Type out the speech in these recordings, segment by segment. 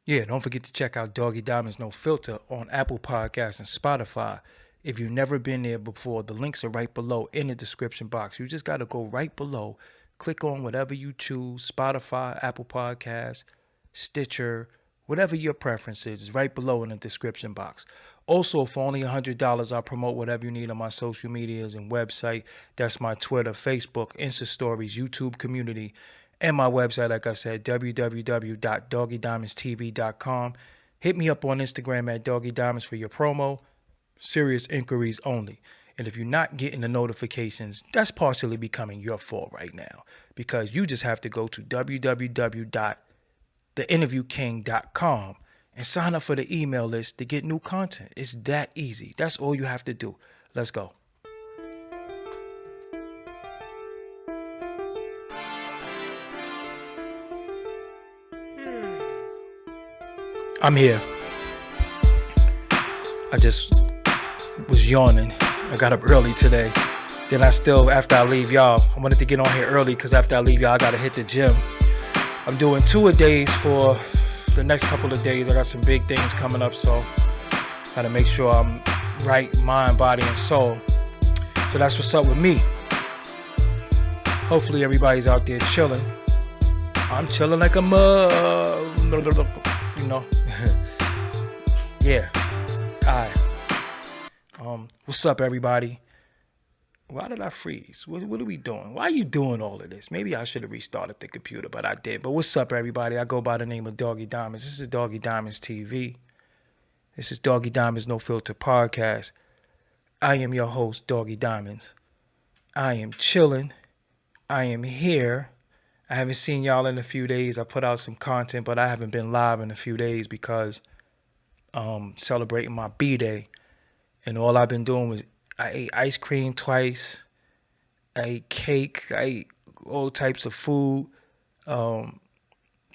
Yeah, don't forget to check out Doggie Diamonds No Filter on Apple Podcasts and Spotify. If you've never been there before, the links are right below in the description box. You just got to go right below, click on whatever you choose, Spotify, Apple Podcasts, Stitcher, whatever your preference is right below in the description box. Also, for only $100, I'll promote whatever you need on my social medias and website. That's my Twitter, Facebook, Insta Stories, YouTube community, and my website, like I said, www.doggiediamondstv.com. Hit me up on Instagram at Doggie Diamonds for your promo. Serious inquiries only. And if you're not getting the notifications, that's partially becoming your fault right now, because you just have to go to www.theinterviewking.com and sign up for the email list to get new content. It's that easy. That's all you have to do. Let's go. I'm here. I just was yawning. I got up early today. Then after I leave y'all, I wanted to get on here early because after I leave y'all, I got to hit the gym. I'm doing 2-a-days for the next couple of days. I got some big things coming up, so got to make sure I'm right, mind, body, and soul. So that's what's up with me. Hopefully everybody's out there chilling. I'm chilling like a you know. Yeah. Alright. What's up, everybody? Why did I freeze? What are we doing? Why are you doing all of this? Maybe I should have restarted the computer, but I did. But what's up, everybody? I go by the name of Doggie Diamonds. This is Doggie Diamonds TV. This is Doggie Diamonds No Filter Podcast. I am your host, Doggie Diamonds. I am chilling. I am here. I haven't seen y'all in a few days. I put out some content, but I haven't been live in a few days because celebrating my B-Day. And all I've been doing was I ate ice cream twice. I ate cake. I ate all types of food that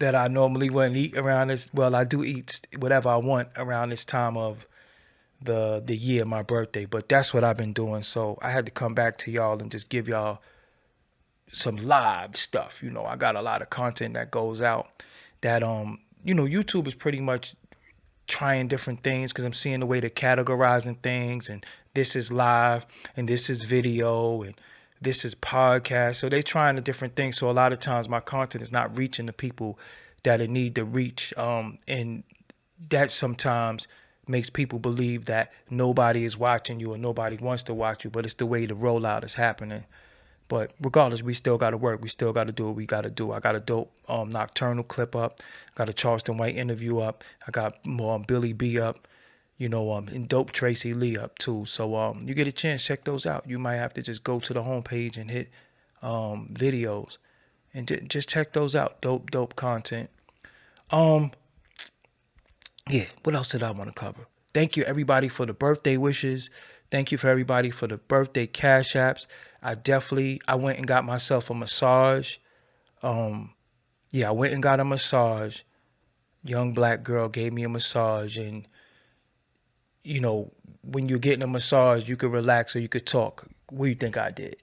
I normally wouldn't eat around this. Well, I do eat whatever I want around this time of the year, my birthday. But that's what I've been doing. So I had to come back to y'all and just give y'all some live stuff. You know, I got a lot of content that goes out that YouTube is pretty much trying different things because I'm seeing the way they're categorizing things, and this is live and this is video and this is podcast. So they're trying the different things. So a lot of times my content is not reaching the people that it need to reach. And that sometimes makes people believe that nobody is watching you or nobody wants to watch you, but it's the way the rollout is happening. But regardless, we still got to work. We still got to do what we got to do. I got a dope Nocturnal clip up. I got a Charleston White interview up. I got more Billy B up, and dope Tracy Lee up too. So you get a chance, check those out. You might have to just go to the homepage and hit videos and just check those out. Dope content. Yeah, what else did I want to cover? Thank you, everybody, for the birthday wishes. Thank you for everybody for the birthday cash apps. I went and got myself a massage. I went and got a massage. Young black girl gave me a massage. And, when you're getting a massage, you could relax or you could talk. What do you think I did?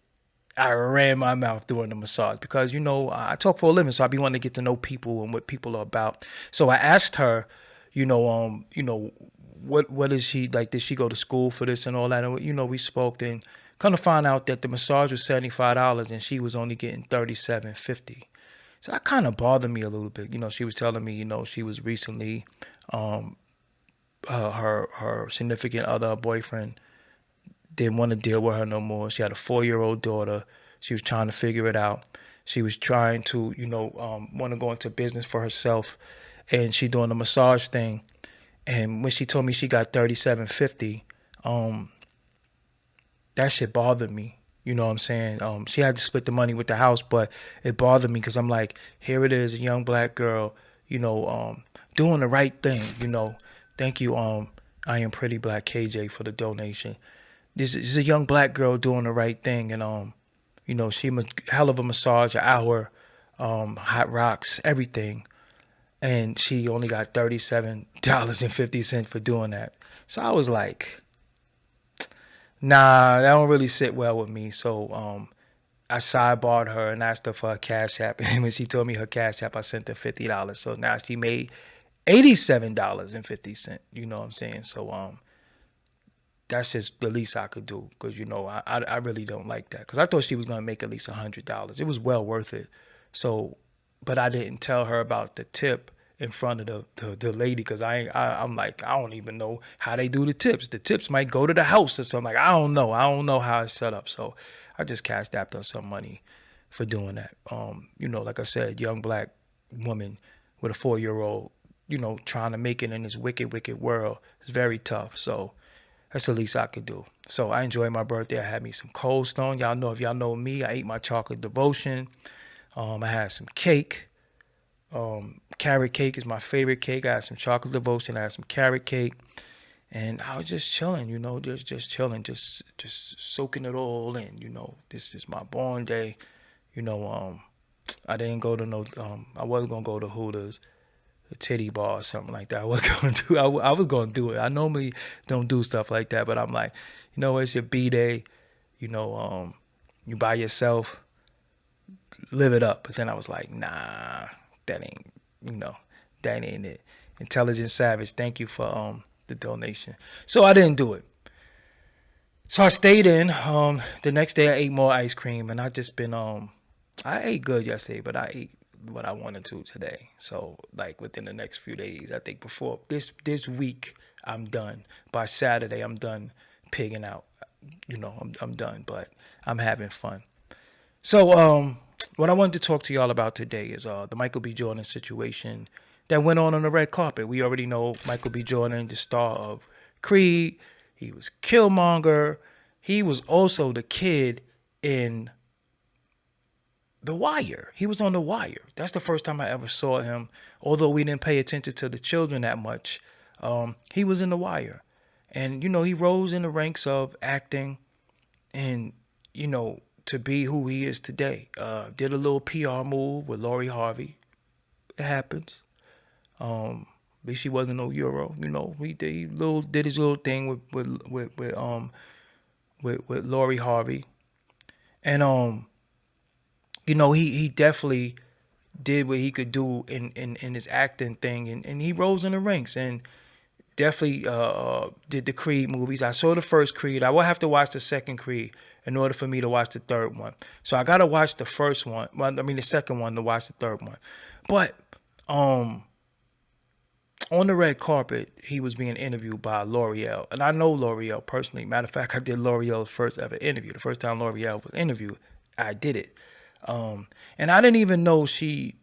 I ran my mouth during the massage because, I talk for a living, so I be wanting to get to know people and what people are about. So I asked her, what is she like? Did she go to school for this and all that? And, we spoke and kind of find out that the massage was $75 and she was only getting $37.50. So that kind of bothered me a little bit. She was telling me, she was recently, her significant other, boyfriend, didn't want to deal with her no more. She had a 4-year-old daughter. She was trying to figure it out. She was trying to, want to go into business for herself, and she doing the massage thing. And when she told me she got $37.50, that shit bothered me. You know what I'm saying? She had to split the money with the house, but it bothered me because I'm like, here it is, a young black girl, doing the right thing. Thank you, I Am Pretty Black KJ, for the donation. This is a young black girl doing the right thing, and she hell of a massage, an hour, hot rocks, everything, and she only got $37.50 for doing that. So I was like, nah, that don't really sit well with me. So I sidebarred her and asked her for her cash app. And when she told me her cash app, I sent her $50. So now she made $87.50. You know what I'm saying? So that's just the least I could do, because I really don't like that, because I thought she was gonna make at least $100. It was well worth it. So, but I didn't tell her about the tip in front of the lady, because I'm like, I don't even know how they do the tips. The tips might go to the house or something. Like, I don't know how it's set up. So I just cashed out some money for doing that. Like I said, young black woman with a 4-year-old, trying to make it in this wicked, wicked world is very tough. So that's the least I could do. So I enjoyed my birthday. I had me some Cold Stone. Y'all know, if y'all know me, I ate my chocolate devotion. I had some cake. Carrot cake is my favorite cake. I had some chocolate devotion. I had some carrot cake. And I was just chilling, just chilling, just soaking it all in. This is my born day. I didn't go to I wasn't going to go to Hooters, a titty bar or something like that. I was going to do. I was going to do it. I normally don't do stuff like that, but I'm like, it's your B-day. You by yourself, live it up. But then I was like, nah, that ain't it. Intelligent Savage, thank you for the donation. So I didn't do it. So I stayed in. The next day I ate more ice cream, and I just been I ate good yesterday, but I ate what I wanted to today. So like within the next few days, I think before this week, I'm done. By Saturday, I'm done pigging out. I'm done, but I'm having fun. So what I wanted to talk to y'all about today is the Michael B. Jordan situation that went on the red carpet. We already know Michael B. Jordan, the star of Creed. He was Killmonger. He was also the kid in The Wire. He was on The Wire. That's the first time I ever saw him. Although we didn't pay attention to the children that much, he was in The Wire. And, he rose in the ranks of acting and, to be who he is today. Did a little PR move with Lori Harvey. It happens. At least she wasn't no Euro. He did his little thing with Lori Harvey. And, he definitely did what he could do in his acting thing, and he rose in the ranks and definitely did the Creed movies. I saw the first Creed. I will have to watch the second Creed in order for me to watch the third one. So I gotta watch the first one. The second one to watch the third one. But on the red carpet, he was being interviewed by L'Oreal, and I know L'Oreal personally. Matter of fact, I did L'Oreal's first ever interview. The first time L'Oreal was interviewed, I did it. And I didn't even know she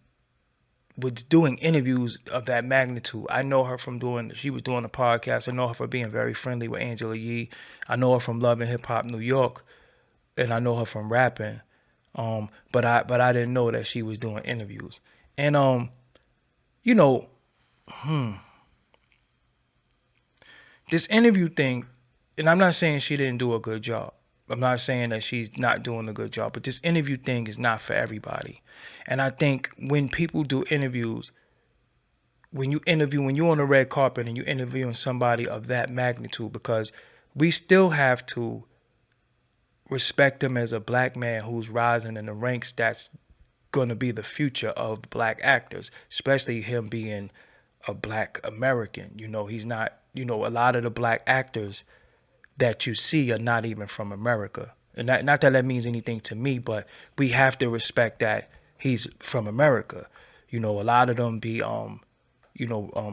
was doing interviews of that magnitude. I know her from she was doing a podcast. I know her for being very friendly with Angela Yee. I know her from Love and Hip Hop New York, and I know her from rapping. But I didn't know that she was doing interviews. And this interview thing, and I'm not saying she didn't do a good job. I'm not saying that she's not doing a good job, but this interview thing is not for everybody. And I think when people do interviews, when you're on the red carpet and you're interviewing somebody of that magnitude, because we still have to respect him as a black man who's rising in the ranks, that's going to be the future of black actors, especially him being a black American. He's not, a lot of the black actors that you see are not even from America. And not that means anything to me, but we have to respect that he's from America. A lot of them be,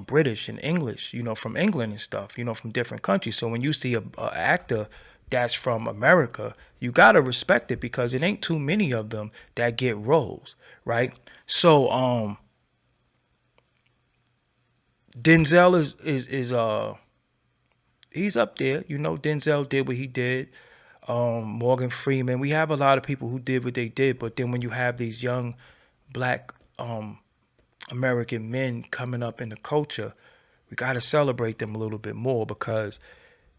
British and English, from England and stuff, from different countries. So when you see a actor that's from America, you got to respect it, because it ain't too many of them that get roles, right? So Denzel is he's up there. Denzel did what he did. Morgan Freeman. We have a lot of people who did what they did, but then when you have these young black American men coming up in the culture, we got to celebrate them a little bit more, because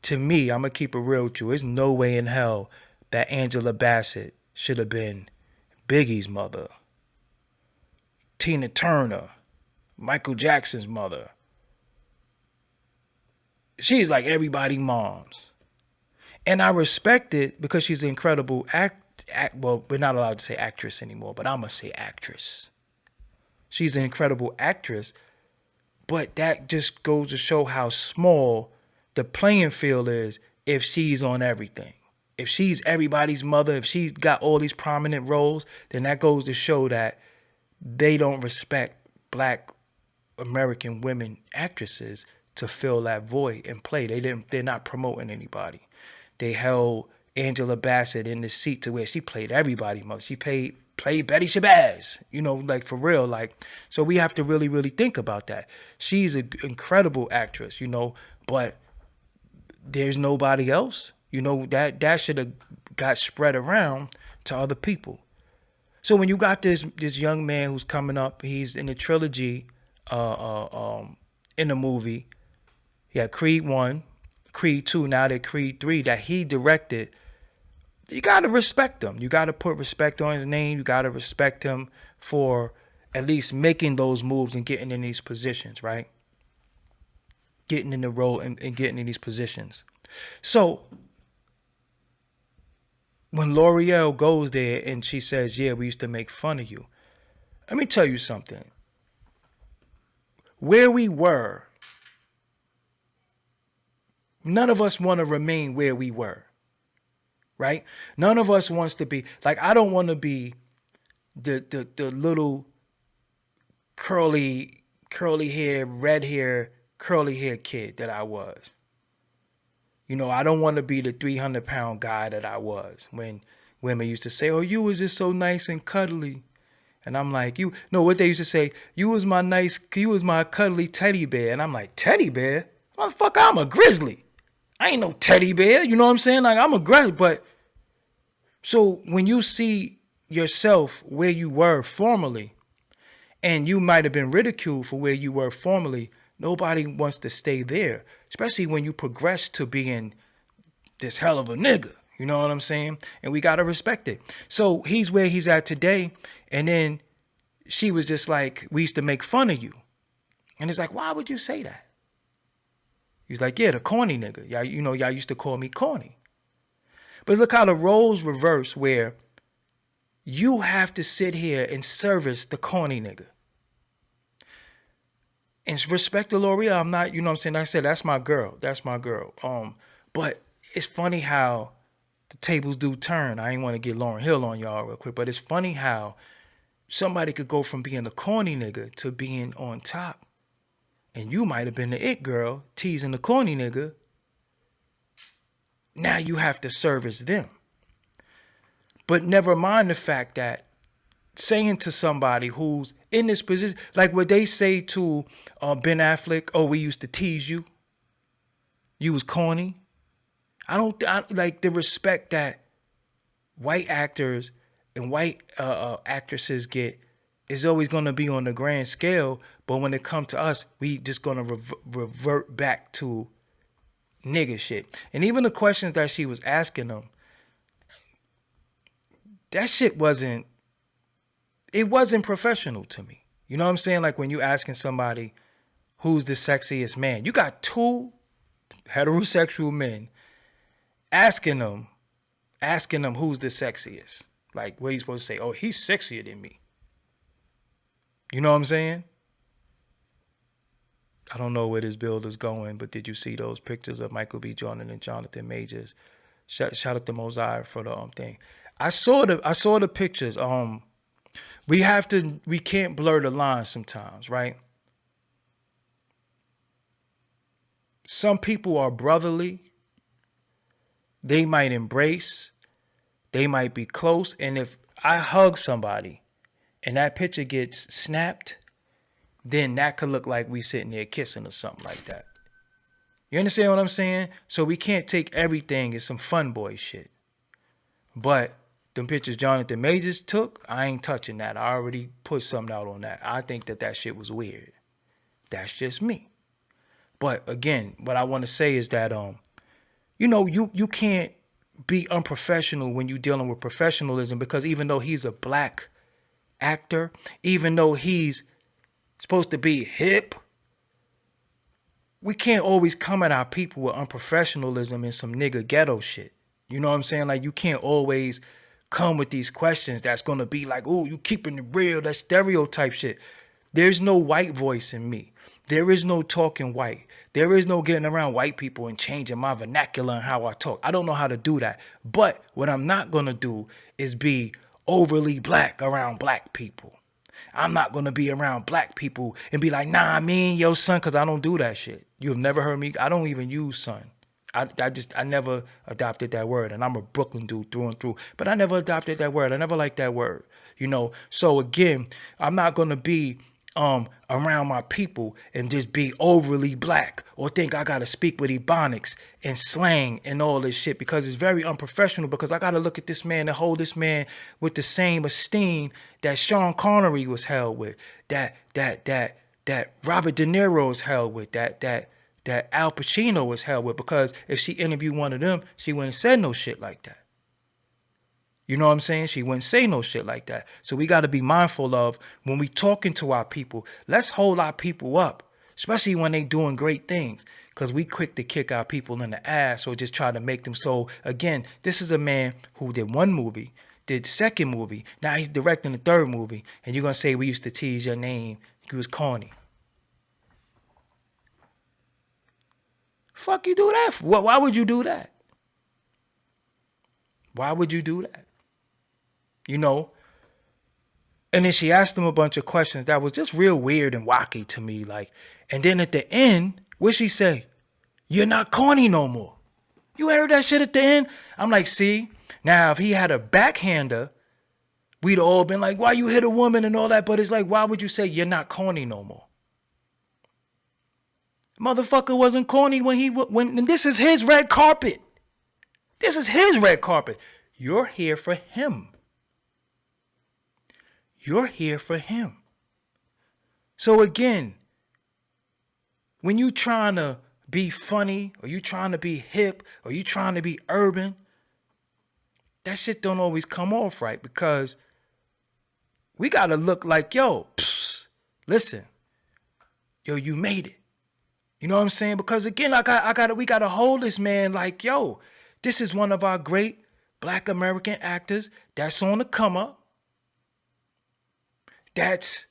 to me, I'm going to keep it real with you, there's no way in hell that Angela Bassett should have been Biggie's mother, Tina Turner, Michael Jackson's mother. She's like everybody's moms. And I respect it because she's an incredible well, we're not allowed to say actress anymore, but I'm going to say actress. She's an incredible actress, But that just goes to show how small the playing field is if she's on everything. If she's everybody's mother, if she's got all these prominent roles, then that goes to show that they don't respect black American women actresses to fill that void and play. They're not promoting anybody. They held Angela Bassett in the seat to where she played everybody mother. She played Betty Shabazz, like for real. Like, so we have to really, really think about that. She's an incredible actress, but there's nobody else. That should have got spread around to other people. So when you got this young man who's coming up, he's in the trilogy, in the movie. Yeah, Creed 1, Creed 2, now they're Creed 3 that he directed. You got to respect him. You got to put respect on his name. You got to respect him for at least making those moves and getting in these positions, right? Getting in the role and getting in these positions. So when L'Oreal goes there and she says, yeah, we used to make fun of you. Let me tell you something. Where we were, none of us want to remain where we were. Right? None of us wants to be like, I don't want to be the little curly hair, red hair, curly hair kid that I was. I don't want to be the 300-pound guy that I was when women used to say, oh, you was just so nice and cuddly. And I'm like, what they used to say, you was my cuddly teddy bear. And I'm like, teddy bear? Motherfucker, I'm a grizzly. I ain't no teddy bear. You know what I'm saying? Like, I'm aggressive. But so when you see yourself where you were formerly, and you might have been ridiculed for where you were formerly, nobody wants to stay there, especially when you progress to being this hell of a nigga. You know what I'm saying? And we got to respect it. So he's where he's at today. And then she was just like, we used to make fun of you. And it's like, why would you say that? He's like, yeah, the corny nigga. Y'all used to call me corny. But look how the roles reverse where you have to sit here and service the corny nigga. And respect to L'Oreal, I'm not, I said, that's my girl. That's my girl. But it's funny how the tables do turn. I ain't want to get Lauryn Hill on y'all real quick, but it's funny how somebody could go from being the corny nigga to being on top. And you might have been the it girl teasing the corny nigga. Now you have to service them. But never mind the fact that saying to somebody who's in this position, like what they say to Ben Affleck, oh, we used to tease you. You was corny. I like the respect that white actors and white actresses get is always going to be on the grand scale. But when it comes to us, we just going to revert back to nigga shit. And even the questions that she was asking them, that shit wasn't professional to me. You know what I'm saying? Like when you asking somebody who's the sexiest man, you got two heterosexual men asking them who's the sexiest. Like what are you supposed to say? Oh, he's sexier than me. You know what I'm saying? I don't know where this build is going, but did you see those pictures of Michael B. Jordan and Jonathan Majors? Shout out to Mosiah for the thing. I saw the pictures. We can't blur the lines sometimes, right? Some people are brotherly. They might embrace. They might be close. And if I hug somebody and that picture gets snapped, then that could look like we sitting there kissing or something like that. You understand what I'm saying? So we can't take everything as some fun boy shit. But them pictures Jonathan Majors took, I ain't touching that. I already put something out on that. I think that shit was weird. That's just me. But again, what I want to say is that you can't be unprofessional when you're dealing with professionalism, because even though he's a black actor, even though he's supposed to be hip, we can't always come at our people with unprofessionalism and some nigga ghetto shit. You know what I'm saying? Like, you can't always come with these questions that's going to be like, oh, you keeping it real, that stereotype shit. There's no white voice in me. There is no talking white. There is no getting around white people and changing my vernacular and how I talk. I don't know how to do that. But what I'm not going to do is be overly black around black people. I'm not going to be around black people and be like, nah, me and your son, because I don't do that shit. You've never heard me. I don't even use son. I never adopted that word. And I'm a Brooklyn dude through and through. But I never adopted that word. I never liked that word. You know, so again, I'm not going to be around my people and just be overly black or think I gotta speak with ebonics and slang and all this shit, because it's very unprofessional, because I gotta look at this man and hold this man with the same esteem that Sean Connery was held with, that Robert De Niro was held with, that Al Pacino was held with, because if she interviewed one of them, she wouldn't have said no shit like that. You know what I'm saying? She wouldn't say no shit like that. So we got to be mindful of when we talking to our people, let's hold our people up, especially when they doing great things, because we quick to kick our people in the ass or just try to make them. So again, this is a man who did one movie, did second movie. Now he's directing the third movie. And you're going to say we used to tease your name. You was corny. Fuck you do that for? Why would you do that? Why would you do that? You know, and then she asked him a bunch of questions that was just real weird and wacky to me. Like, and then at the end, what she say? You're not corny no more. You heard that shit at the end? I'm like, see, now if he had a backhander, we'd all been like, why you hit a woman and all that. But it's like, why would you say you're not corny no more? Motherfucker wasn't corny when this is his red carpet. This is his red carpet. You're here for him. You're here for him. So again, when you trying to be funny, or you trying to be hip, or you trying to be urban, that shit don't always come off right, because we got to look like, yo, listen, yo, you made it. You know what I'm saying? Because again, we got to hold this man like, yo, this is one of our great Black American actors that's on the come up. That's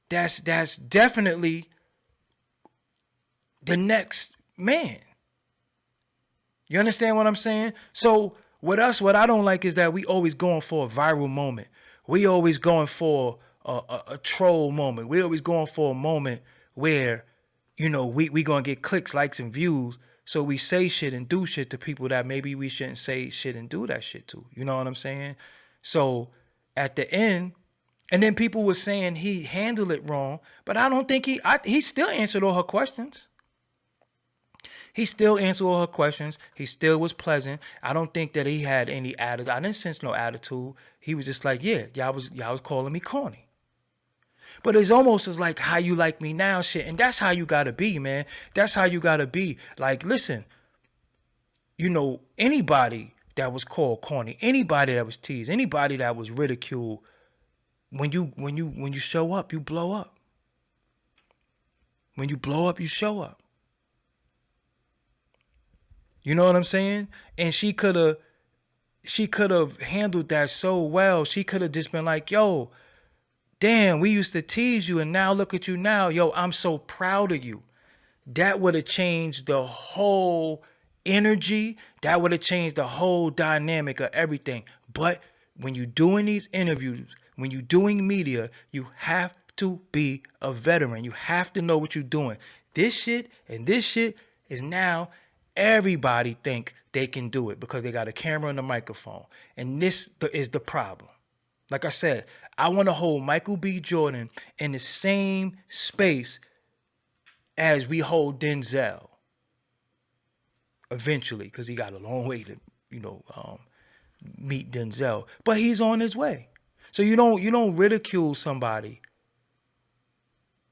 definitely the next man. You understand what I'm saying? So with us, what I don't like is that we always going for a viral moment. We always going for a troll moment. We always going for a moment where, you know, we going to get clicks, likes, and views. So we say shit and do shit to people that maybe we shouldn't say shit and do that shit to. You know what I'm saying? So at the end, and then people were saying he handled it wrong, but I don't think he still answered all her questions. He still answered all her questions. He still was pleasant. I don't think that he had any attitude. I didn't sense no attitude. He was just like, yeah, y'all was calling me corny. But it's almost as like how you like me now shit. And that's how you got to be, man. That's how you got to be. Like, listen, you know, anybody that was called corny, anybody that was teased, anybody that was ridiculed, when you show up, you blow up. When you blow up, you show up. You know what I'm saying? And she could have handled that so well. She could have just been like, yo, damn, we used to tease you and now look at you now. Yo, I'm so proud of you. That would have changed the whole energy. That would have changed the whole dynamic of everything. But when you're doing these interviews, when you're doing media, you have to be a veteran. You have to know what you're doing. This shit is now everybody think they can do it because they got a camera and a microphone. And this is the problem. Like I said, I want to hold Michael B. Jordan in the same space as we hold Denzel. Eventually, because he got a long way to, meet Denzel. But he's on his way. So you don't ridicule somebody.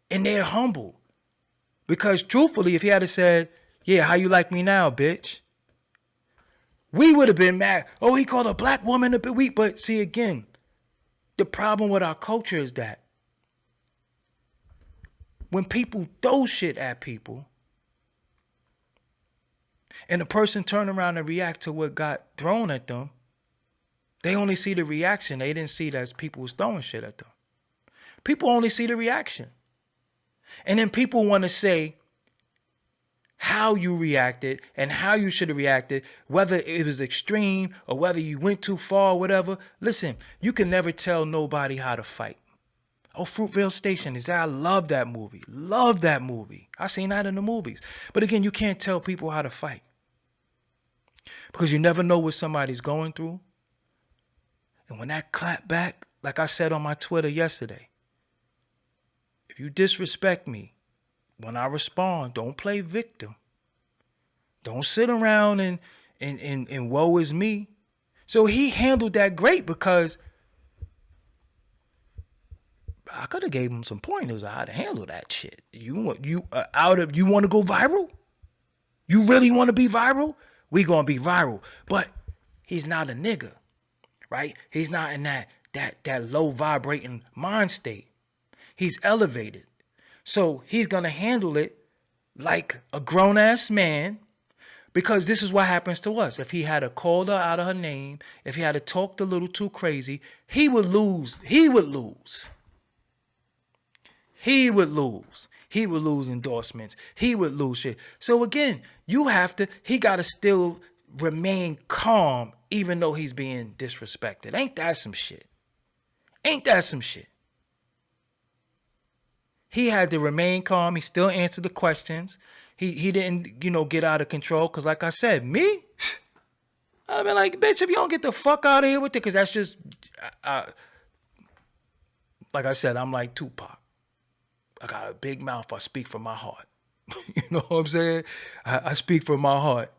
And they're humble. Because truthfully, if he had said, yeah, how you like me now, bitch? We would have been mad. Oh, he called a black woman a bit weak. But see, again, the problem with our culture is that when people throw shit at people and the person turn around and react to what got thrown at them, they only see the reaction. They didn't see that people was throwing shit at them. People only see the reaction. And then people want to say how you reacted and how you should have reacted, whether it was extreme or whether you went too far or whatever. Listen, you can never tell nobody how to fight. Oh, Fruitvale Station. I love that movie. Love that movie. I seen that in the movies. But again, you can't tell people how to fight. Because you never know what somebody's going through. And when that clap back, like I said on my Twitter yesterday, if you disrespect me, when I respond, don't play victim. Don't sit around and woe is me. So he handled that great because I could have gave him some pointers on how to handle that shit. You want to go viral? You really want to be viral? We gonna be viral. But he's not a nigga, right? He's not in that low vibrating mind state. He's elevated. So he's gonna handle it like a grown ass man, because this is what happens to us. If he had a called her out of her name, if he had talked a little too crazy, he would lose. He would lose. He would lose. He would lose endorsements. He would lose shit. So again, he got to still remain calm even though he's being disrespected. Ain't that some shit? Ain't that some shit? He had to remain calm. He still answered the questions. He didn't, get out of control. Because like I said, me, I'd have been like, bitch, if you don't get the fuck out of here with it, because that's just, like I said, I'm like Tupac. I got a big mouth. I speak from my heart. You know what I'm saying? I speak from my heart.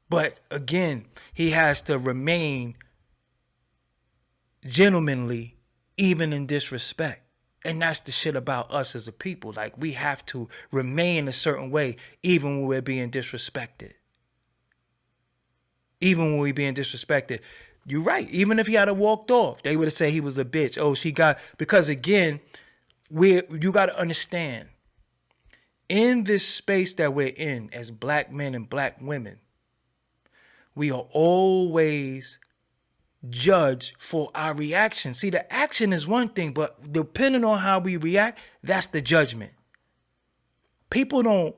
But again, he has to remain gentlemanly, even in disrespect. And that's the shit about us as a people. Like, we have to remain a certain way, even when we're being disrespected. Even when we're being disrespected. You're right. Even if he had walked off, they would have said he was a bitch. Oh, because again, you got to understand, in this space that we're in as black men and black women, we are always judged for our reaction. See, the action is one thing, but depending on how we react, that's the judgment. People don't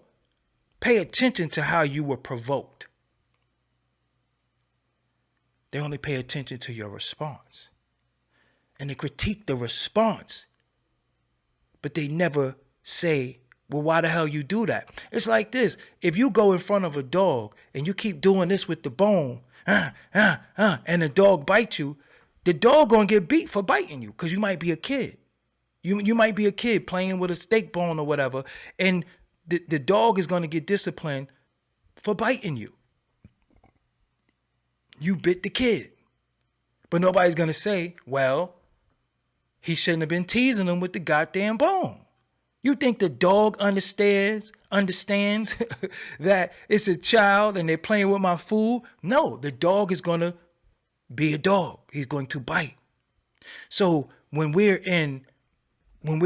pay attention to how you were provoked. They only pay attention to your response. And they critique the response. But they never say, well, why the hell you do that? It's like this. If you go in front of a dog and you keep doing this with the bone, and the dog bites you, the dog gonna get beat for biting you because you might be a kid. You might be a kid playing with a steak bone or whatever, and the dog is gonna get disciplined for biting you. You bit the kid. But nobody's gonna say, well, he shouldn't have been teasing him with the goddamn bone. You think the dog understands that it's a child and they're playing with my food? No, the dog is going to be a dog. He's going to bite. So when we're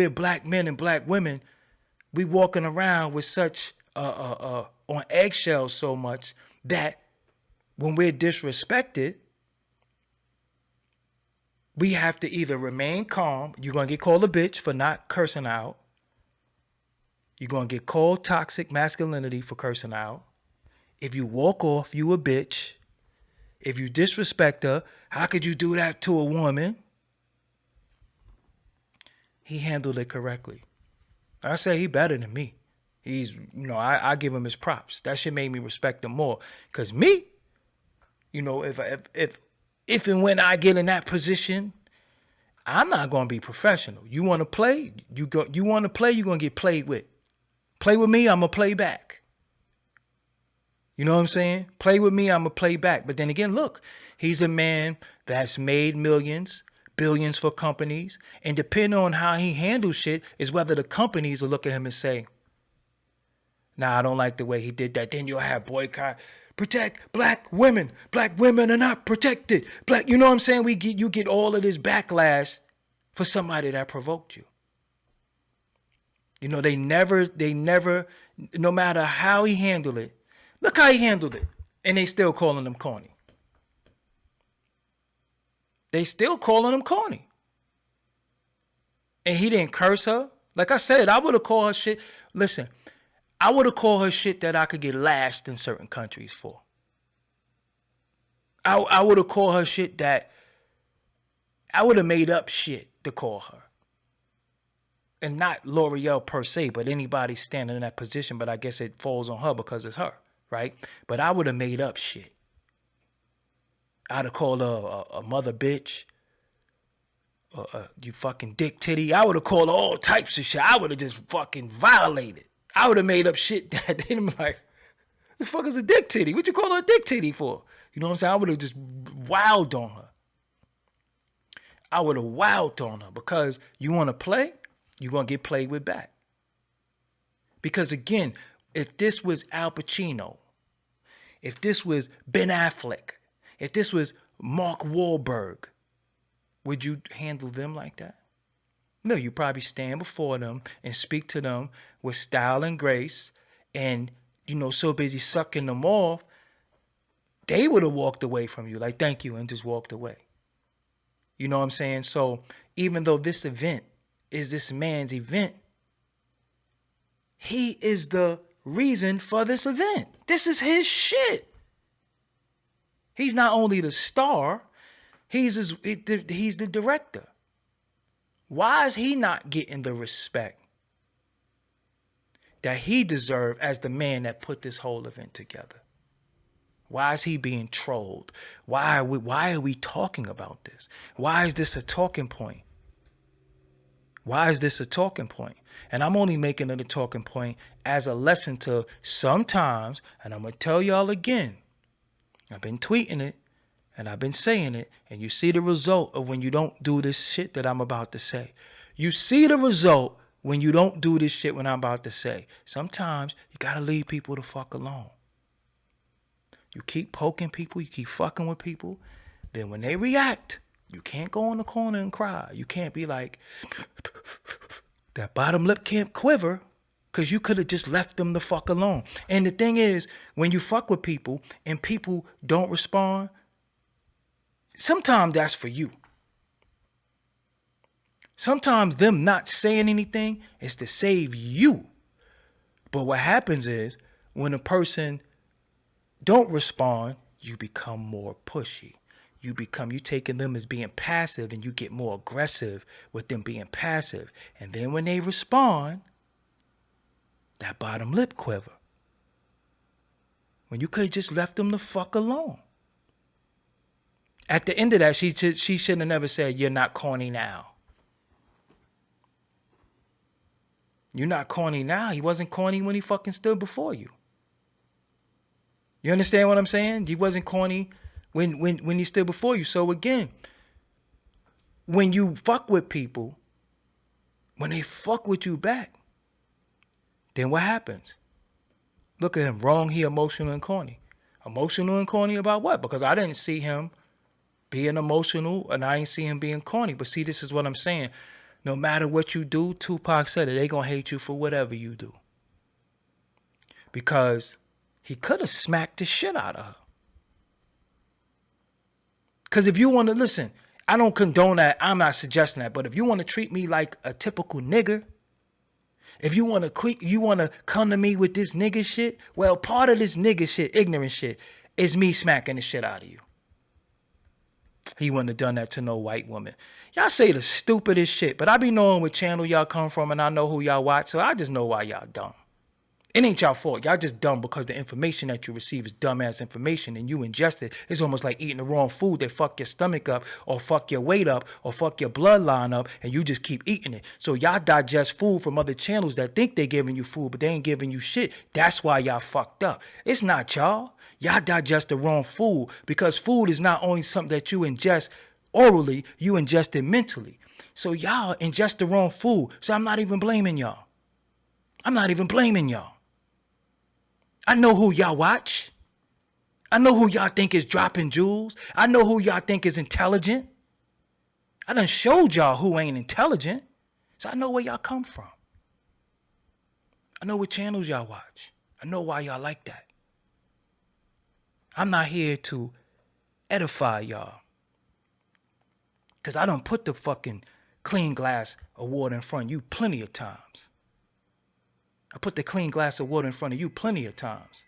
black men and black women, we walking around with such on eggshells so much that when we're disrespected, we have to either remain calm. You're going to get called a bitch for not cursing out. You're going to get called toxic masculinity for cursing out. If you walk off, you a bitch. If you disrespect her, how could you do that to a woman? He handled it correctly. I say he better than me. He's, I give him his props. That shit made me respect him more. Because me, if and when I get in that position, I'm not going to be professional. You want to play? You want to play, you're going to get played with. Play with me, I'm going to play back. You know what I'm saying? Play with me, I'm going to play back. But then again, look, he's a man that's made millions, billions for companies. And depending on how he handles shit is whether the companies will look at him and say, nah, I don't like the way he did that. Then you'll have boycott. Protect black women. Black women are not protected. You know what I'm saying? You get all of this backlash for somebody that provoked you. They never, no matter how he handled it, look how he handled it. And they still calling him corny. They still calling him corny. And he didn't curse her. Like I said, I would have called her shit. Listen, I would have called her shit that I could get lashed in certain countries for. I would have called her shit that I would have made up shit to call her. And not L'Oreal per se, but anybody standing in that position. But I guess it falls on her because it's her, right? But I would have made up shit. I'd have called her a mother bitch. You fucking dick titty. I would have called her all types of shit. I would have just fucking violated. I would have made up shit that they be like, the fuck is a dick titty? What you call her a dick titty for? You know what I'm saying? I would have just wowed on her. I would have wowed on her because you want to play, you're going to get played with back. Because again, if this was Al Pacino, if this was Ben Affleck, if this was Mark Wahlberg, would you handle them like that? No, you probably stand before them and speak to them with style and grace and, so busy sucking them off, they would have walked away from you like, thank you, and just walked away. You know what I'm saying? So even though this event is this man's event, he is the reason for this event. This is his shit. He's not only the star, he's the director. Why is he not getting the respect that he deserved as the man that put this whole event together? Why is he being trolled? Why are we talking about this? Why is this a talking point? Why is this a talking point? And I'm only making it a talking point as a lesson to sometimes, and I'm going to tell y'all again, I've been tweeting it and I've been saying it, and you see the result of when you don't do this shit that I'm about to say. You see the result when you don't do this shit when I'm about to say. Sometimes you got to leave people the fuck alone. You keep poking people, you keep fucking with people, then when they react, you can't go in the corner and cry. You can't be like, that bottom lip can't quiver, because you could have just left them the fuck alone. And the thing is, when you fuck with people and people don't respond, sometimes that's for you. Sometimes them not saying anything is to save you. But what happens is, when a person don't respond, you become more pushy. You taking them as being passive, and you get more aggressive with them being passive. And then when they respond, that bottom lip quiver. When you could have just left them the fuck alone. At the end of that, she should have never said, you're not corny now. You're not corny now. He wasn't corny when he fucking stood before you. You understand what I'm saying? He wasn't corny when he stood before you. So again, when you fuck with people, when they fuck with you back, then what happens? Look at him, wrong, he emotional and corny. Emotional and corny about what? Because I didn't see him being emotional and I didn't see him being corny. But see, this is what I'm saying. No matter what you do, Tupac said it, they gonna hate you for whatever you do. Because he could have smacked the shit out of her. Because if you want to, listen, I don't condone that. I'm not suggesting that. But if you want to treat me like a typical nigger, if you want to come to me with this nigga shit, well, part of this nigga shit, ignorant shit, is me smacking the shit out of you. He wouldn't have done that to no white woman. Y'all say the stupidest shit, but I be knowing what channel y'all come from and I know who y'all watch, so I just know why y'all dumb. It ain't y'all fault. Y'all just dumb because the information that you receive is dumbass information and you ingest it. It's almost like eating the wrong food that fuck your stomach up or fuck your weight up or fuck your bloodline up and you just keep eating it. So y'all digest food from other channels that think they giving you food but they ain't giving you shit. That's why y'all fucked up. It's not y'all. Y'all digest the wrong food because food is not only something that you ingest orally, you ingest it mentally. So y'all ingest the wrong food. So I'm not even blaming y'all. I'm not even blaming y'all. I know who y'all watch. I know who y'all think is dropping jewels. I know who y'all think is intelligent. I done showed y'all who ain't intelligent. So I know where y'all come from. I know what channels y'all watch. I know why y'all like that. I'm not here to edify y'all. Because I done put the fucking clean glass of water in front of you plenty of times. I put the clean glass of water in front of you plenty of times.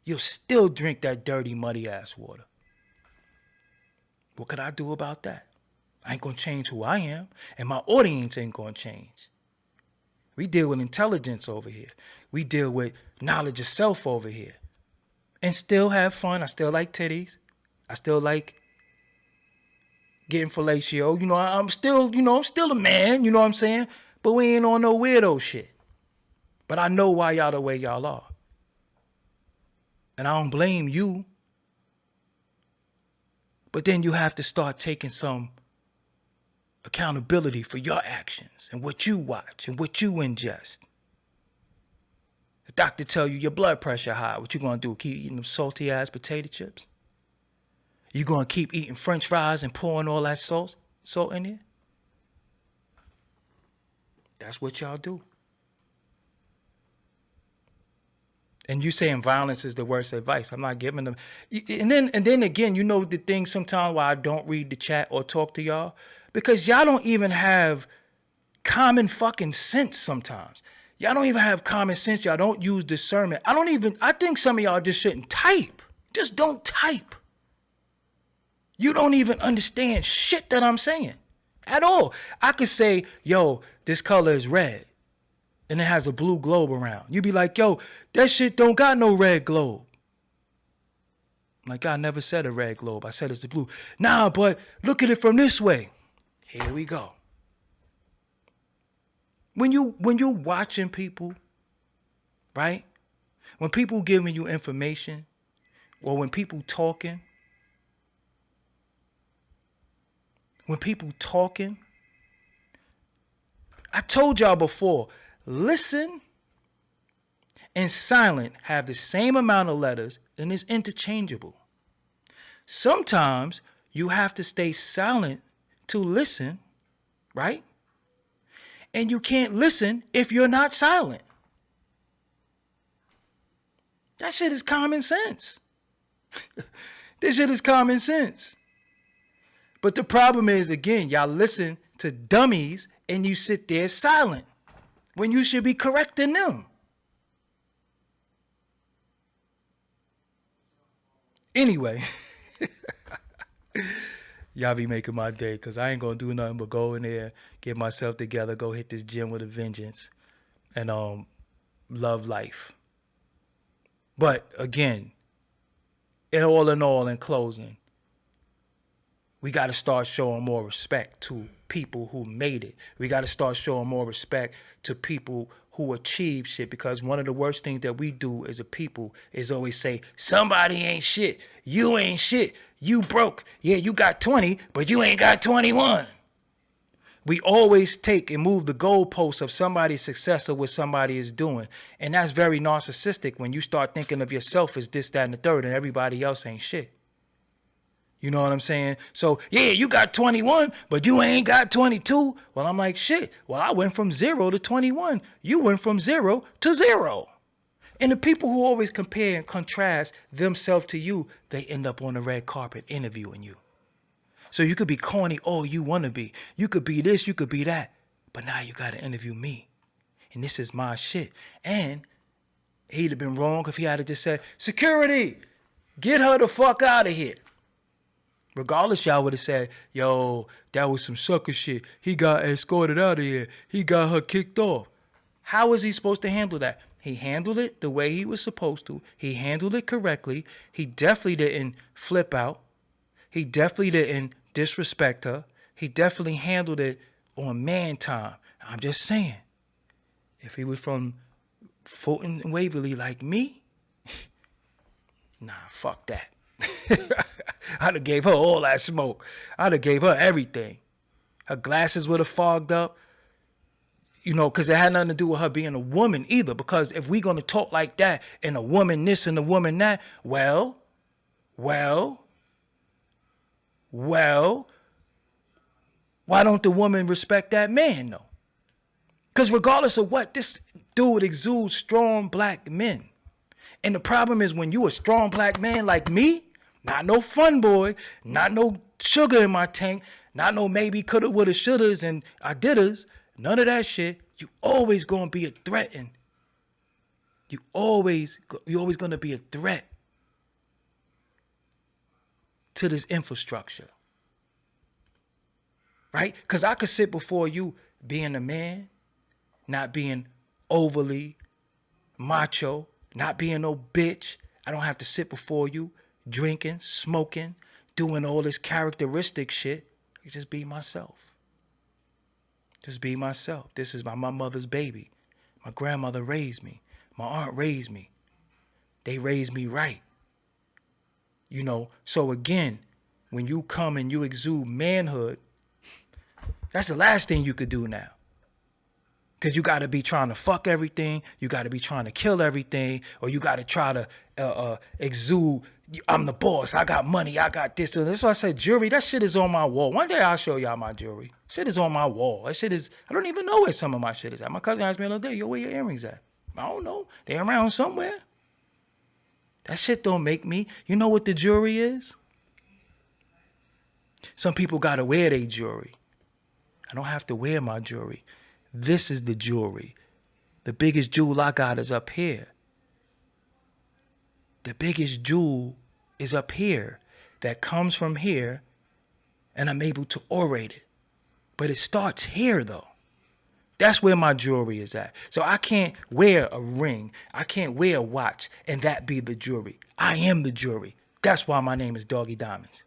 You'll still drink that dirty, muddy ass water. What could I do about that? I ain't gonna change who I am, and my audience ain't gonna change. We deal with intelligence over here. We deal with knowledge of self over here. And still have fun. I still like titties. I still like getting fellatio. You know, I'm still a man, you know what I'm saying? But we ain't on no weirdo shit. But I know why y'all the way y'all are. And I don't blame you. But then you have to start taking some accountability for your actions and what you watch and what you ingest. The doctor tell you your blood pressure high. What you gonna do? Keep eating them salty ass potato chips? You gonna keep eating French fries and pouring all that salt in there? That's what y'all do. And you saying violence is the worst advice. I'm not giving them. And then again, you know the thing sometimes why I don't read the chat or talk to y'all? Because y'all don't even have common fucking sense sometimes. Y'all don't even have common sense. Y'all don't use discernment. I think some of y'all just shouldn't type. Just don't type. You don't even understand shit that I'm saying at all. I could say, yo, this color is red. And it has a blue globe around. You be like, yo, that shit don't got no red globe. I'm like, I never said a red globe. I said it's a blue. Nah, but look at it from this way. Here we go. When you watching people, right? When people giving you information, or when people talking, I told y'all before, listen and silent have the same amount of letters and is interchangeable. Sometimes you have to stay silent to listen, right? And you can't listen if you're not silent. That shit is common sense. This shit is common sense. But the problem is, again, y'all listen to dummies and you sit there silent when you should be correcting them. Anyway, y'all be making my day because I ain't going to do nothing but go in there, get myself together, go hit this gym with a vengeance, and love life. But again, all in all, in closing, we got to start showing more respect to people who made it. We got to start showing more respect to people who achieve shit, because one of the worst things that we do as a people is always say, somebody ain't shit. You ain't shit. You broke. Yeah, you got 20, but you ain't got 21. We always take and move the goalposts of somebody's success or what somebody is doing. And that's very narcissistic when you start thinking of yourself as this, that, and the third, and everybody else ain't shit. You know what I'm saying? So, yeah, you got 21, but you ain't got 22. Well, I'm like, shit. Well, I went from 0 to 21. You went from 0 to 0. And the people who always compare and contrast themselves to you, they end up on the red carpet interviewing you. So you could be corny all you want to be. You could be this, you could be that. But now you got to interview me. And this is my shit. And he'd have been wrong if he had to just say, security, get her the fuck out of here. Regardless, y'all would have said, yo, that was some sucker shit. He got escorted out of here. He got her kicked off. How was he supposed to handle that? He handled it the way he was supposed to. He handled it correctly. He definitely didn't flip out. He definitely didn't disrespect her. He definitely handled it on man time. I'm just saying, if he was from Fulton and Waverly like me, nah, fuck that. I'd have gave her all that smoke. I'd have gave her everything. Her glasses would have fogged up. You know, because it had nothing to do with her being a woman either. Because if we're going to talk like that, and a woman this and a woman that, well, why don't the woman respect that man, though? Because regardless of what, this dude exudes strong black men. And the problem is when you a strong black man like me, not no fun boy, not no sugar in my tank, Not no maybe, coulda, woulda, shouldas, and I diddas. None of that shit. You always gonna be a threat, and you always gonna be a threat to this infrastructure, right? Because I could sit before you being a man, not being overly macho, not being no bitch. I don't have to sit before you drinking, smoking, doing all this characteristic shit. I just be myself. Just be myself. This is my mother's baby. My grandmother raised me. My aunt raised me. They raised me right. You know, so again, when you come and you exude manhood, that's the last thing you could do now. Because you got to be trying to fuck everything. You got to be trying to kill everything. Or you got to try to exude, I'm the boss. I got money. I got this. So that's why I said jewelry. That shit is on my wall. One day I'll show y'all my jewelry. Shit is on my wall. That shit is, I don't even know where some of my shit is at. My cousin asked me the other day, yo, where your earrings at? I don't know. They around somewhere. That shit don't make me. You know what the jewelry is? Some people got to wear their jewelry. I don't have to wear my jewelry. This is the jewelry. The biggest jewel I got is up here. The biggest jewel is up here that comes from here, and I'm able to orate it. But it starts here, though. That's where my jewelry is at. So I can't wear a ring. I can't wear a watch, and that be the jewelry. I am the jewelry. That's why my name is Doggie Diamonds.